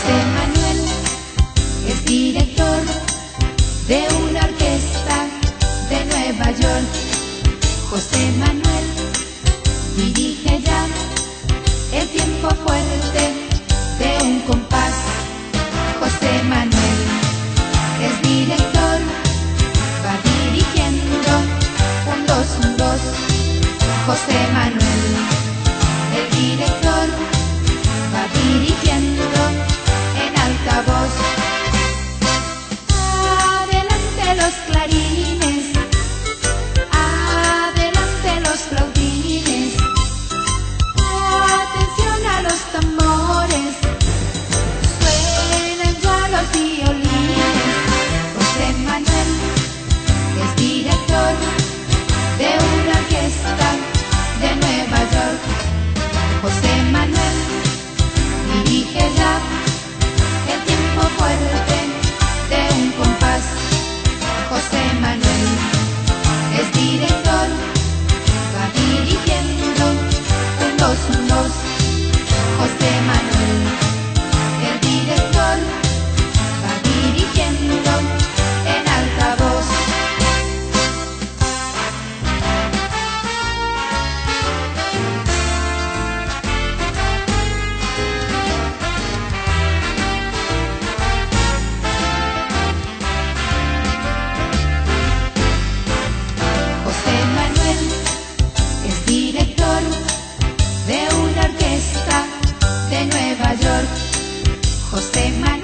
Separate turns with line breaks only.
José Manuel es director de una orquesta de Nueva York. José Manuel dirige ya el tiempo fuerte de un compás. José Manuel es director, va dirigiendo un dos, un dos. José Manuel, el director, va dirigiendo en alta voz. Adelante los clarines, adelante los flautines, atención a los tambores, suenan ya los violines. José Manuel es director de una orquesta de Nueva York. José Manuel dirige ya el tiempo fuerte de un compás. José Manuel es director, va dirigiendo un dos, un dos. José Manuel, el director, va dirigiendo en alta voz. José Manuel es director de una orquesta de Nueva York. José Manuel